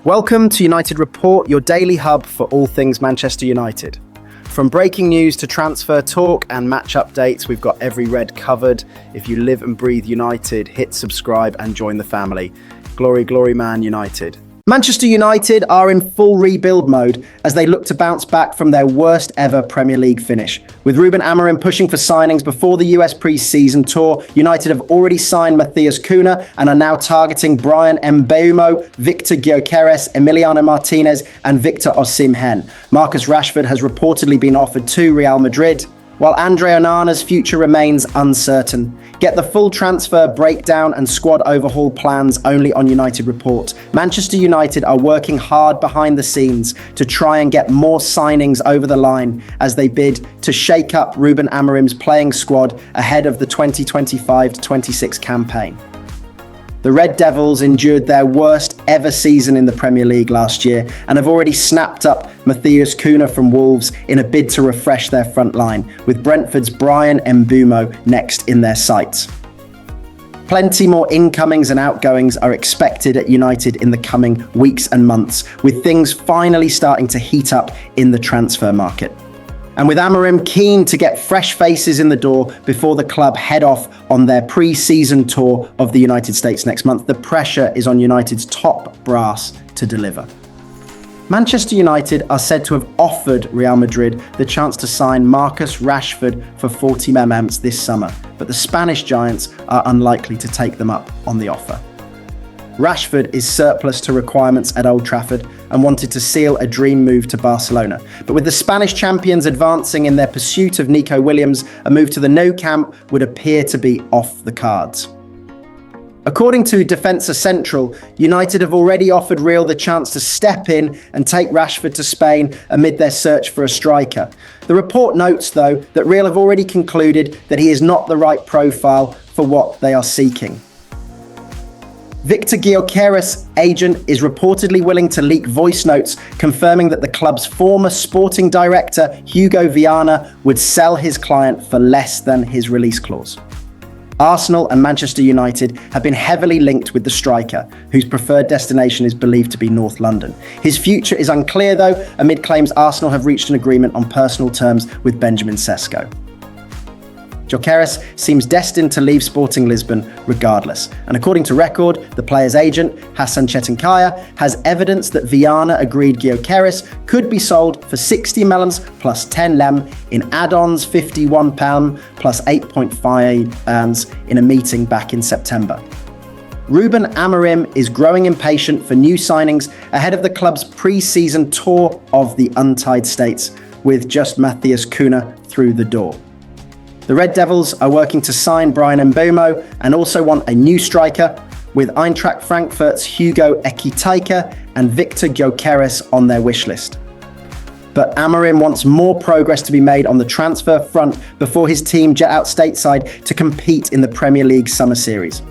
Welcome to United Report, your daily hub for all things Manchester United. From breaking news to transfer talk and match updates, we've got every red covered. If you live and breathe United, hit subscribe and join the family. Glory, glory, Man United. Manchester United are in full rebuild mode as they look to bounce back from their worst ever Premier League finish. With Ruben Amarim pushing for signings before the US pre-season tour, United have already signed Matheus Cunha and are now targeting Bryan Mbeumo, Victor Guio, Emiliano Martinez and Victor Osimhen. Marcus Rashford has reportedly been offered to Real Madrid, while Andre Onana's future remains uncertain. Get the full transfer breakdown and squad overhaul plans only on United Report. Manchester United are working hard behind the scenes to try and get more signings over the line as they bid to shake up Ruben Amarim's playing squad ahead of the 2025-26 campaign. The Red Devils endured their worst ever season in the Premier League last year and have already snapped up Matheus Cunha from Wolves in a bid to refresh their front line, with Brentford's Bryan Mbeumo next in their sights. Plenty more incomings and outgoings are expected at United in the coming weeks and months, with things finally starting to heat up in the transfer market. And with Amarim keen to get fresh faces in the door before the club head off on their pre-season tour of the United States next month, the pressure is on United's top brass to deliver. Manchester United are said to have offered Real Madrid the chance to sign Marcus Rashford for 40 million this summer, but the Spanish giants are unlikely to take them up on the offer. Rashford is surplus to requirements at Old Trafford and wanted to seal a dream move to Barcelona. But with the Spanish champions advancing in their pursuit of Nico Williams, a move to the Nou Camp would appear to be off the cards. According to Defensa Central, United have already offered Real the chance to step in and take Rashford to Spain amid their search for a striker. The report notes, though, that Real have already concluded that he is not the right profile for what they are seeking. Victor Guio's agent is reportedly willing to leak voice notes confirming that the club's former sporting director, Hugo Viana, would sell his client for less than his release clause. Arsenal and Manchester United have been heavily linked with the striker, whose preferred destination is believed to be North London. His future is unclear, though, amid claims Arsenal have reached an agreement on personal terms with Benjamin Sesko. Gyökeres seems destined to leave Sporting Lisbon regardless, and according to Record, the player's agent, Hassan Chetinkaya, has evidence that Viana agreed Gyökeres could be sold for 60 million plus 10 lem in add-ons, 51 pound plus 8.5 pounds in a meeting back in September. Ruben Amarim is growing impatient for new signings ahead of the club's pre-season tour of the Untied States, with just Matheus Cunha through the door. The Red Devils are working to sign Bryan Mbeumo and also want a new striker, with Eintracht Frankfurt's Hugo Ekitike and Victor Gyökeres on their wish list. But Amarim wants more progress to be made on the transfer front before his team jet out stateside to compete in the Premier League Summer Series.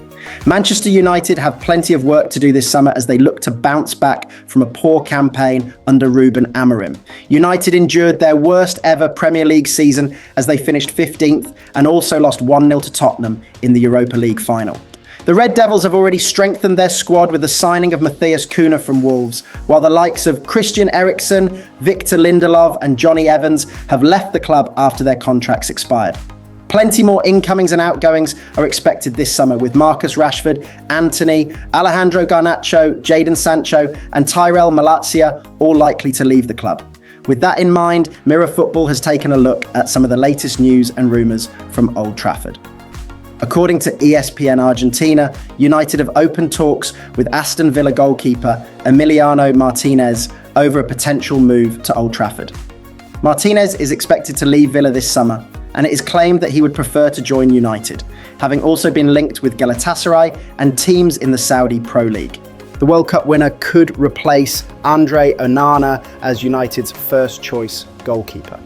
Manchester United have plenty of work to do this summer as they look to bounce back from a poor campaign under Ruben Amarim. United endured their worst ever Premier League season as they finished 15th and also lost 1-0 to Tottenham in the Europa League final. The Red Devils have already strengthened their squad with the signing of Matheus Cunha from Wolves, while the likes of Christian Eriksen, Victor Lindelof and Johnny Evans have left the club after their contracts expired. Plenty more incomings and outgoings are expected this summer, with Marcus Rashford, Antony, Alejandro Garnacho, Jadon Sancho and Tyrell Malacia all likely to leave the club. With that in mind, Mirror Football has taken a look at some of the latest news and rumours from Old Trafford. According to ESPN Argentina, United have opened talks with Aston Villa goalkeeper Emiliano Martinez over a potential move to Old Trafford. Martinez is expected to leave Villa this summer, and it is claimed that he would prefer to join United, having also been linked with Galatasaray and teams in the Saudi Pro League. The World Cup winner could replace Andre Onana as United's first choice goalkeeper.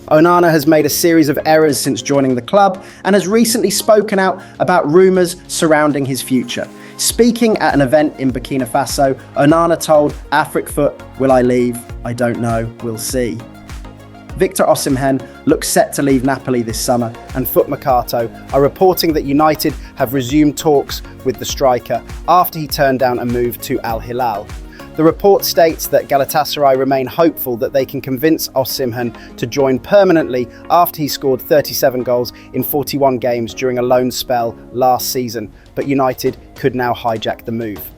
Onana has made a series of errors since joining the club and has recently spoken out about rumours surrounding his future. Speaking at an event in Burkina Faso, Onana told Afric Foot, "Will I leave? I don't know, we'll see." Victor Osimhen looks set to leave Napoli this summer, and Foot Mercato are reporting that United have resumed talks with the striker after he turned down a move to Al Hilal. The report states that Galatasaray remain hopeful that they can convince Osimhen to join permanently after he scored 37 goals in 41 games during a loan spell last season, but United could now hijack the move.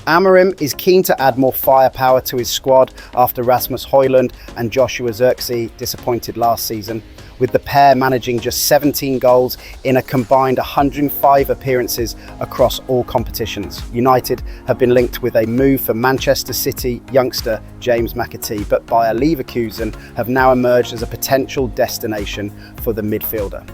Amarim is keen to add more firepower to his squad after Rasmus Højlund and Joshua Zirkzee disappointed last season, with the pair managing just 17 goals in a combined 105 appearances across all competitions. United have been linked with a move for Manchester City youngster James McAtee, but Bayer Leverkusen have now emerged as a potential destination for the midfielder.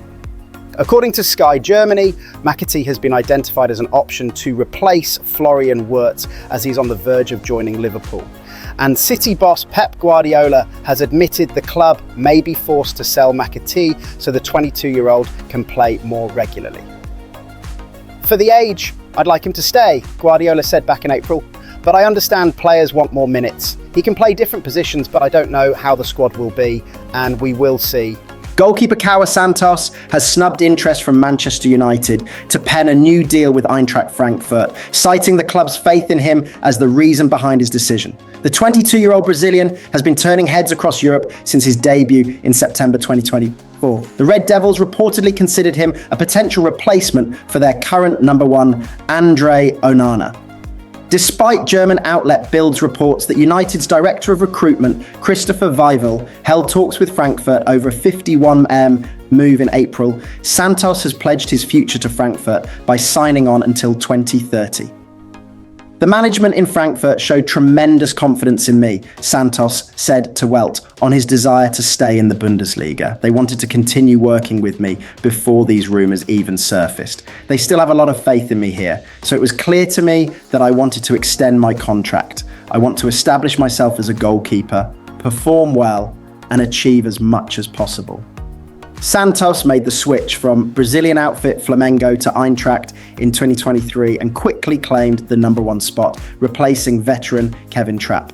According to Sky Germany, McAtee has been identified as an option to replace Florian Wirtz as he's on the verge of joining Liverpool. And City boss Pep Guardiola has admitted the club may be forced to sell McAtee so the 22-year-old can play more regularly. For the age, I'd like him to stay, Guardiola said back in April, but I understand players want more minutes. He can play different positions, but I don't know how the squad will be, and we will see. Goalkeeper Kawa Santos has snubbed interest from Manchester United to pen a new deal with Eintracht Frankfurt, citing the club's faith in him as the reason behind his decision. The 22-year-old Brazilian has been turning heads across Europe since his debut in September 2024. The Red Devils reportedly considered him a potential replacement for their current number one, Andre Onana. Despite German outlet Bild's reports that United's director of recruitment, Christopher Weivel, held talks with Frankfurt over a 51M move in April, Santos has pledged his future to Frankfurt by signing on until 2030. The management in Frankfurt showed tremendous confidence in me, Santos said to Welt, on his desire to stay in the Bundesliga. They wanted to continue working with me before these rumours even surfaced. They still have a lot of faith in me here, so it was clear to me that I wanted to extend my contract. I want to establish myself as a goalkeeper, perform well, and achieve as much as possible. Santos made the switch from Brazilian outfit Flamengo to Eintracht in 2023 and quickly claimed the number one spot, replacing veteran Kevin Trapp.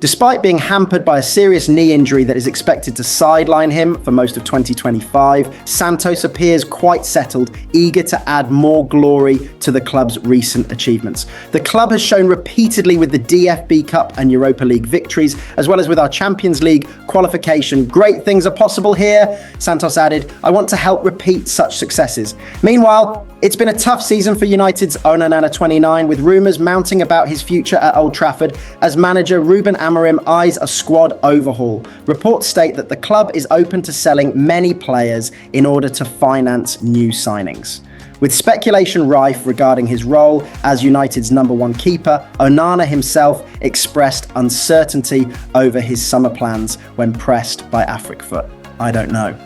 Despite being hampered by a serious knee injury that is expected to sideline him for most of 2025, Santos appears quite settled, eager to add more glory to the club's recent achievements. The club has shown repeatedly with the DFB Cup and Europa League victories, as well as with our Champions League qualification. Great things are possible here, Santos added. I want to help repeat such successes. Meanwhile, it's been a tough season for United's Onana 29, with rumours mounting about his future at Old Trafford as manager Ruben Amarim eyes a squad overhaul. Reports state that the club is open to selling many players in order to finance new signings. With speculation rife regarding his role as United's number one keeper, Onana himself expressed uncertainty over his summer plans when pressed by Afrikfoot. I don't know.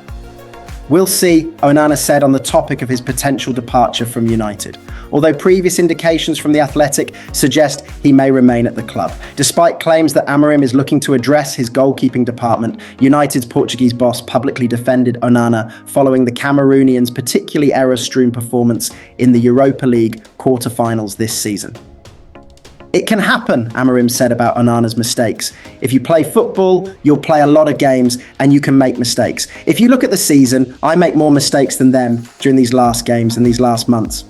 We'll see, Onana said on the topic of his potential departure from United, although previous indications from The Athletic suggest he may remain at the club. Despite claims that Amarim is looking to address his goalkeeping department, United's Portuguese boss publicly defended Onana following the Cameroonian's particularly error-strewn performance in the Europa League quarter-finals this season. It can happen, Amarim said about Onana's mistakes. If you play football, you'll play a lot of games and you can make mistakes. If you look at the season, I make more mistakes than them during these last games and these last months.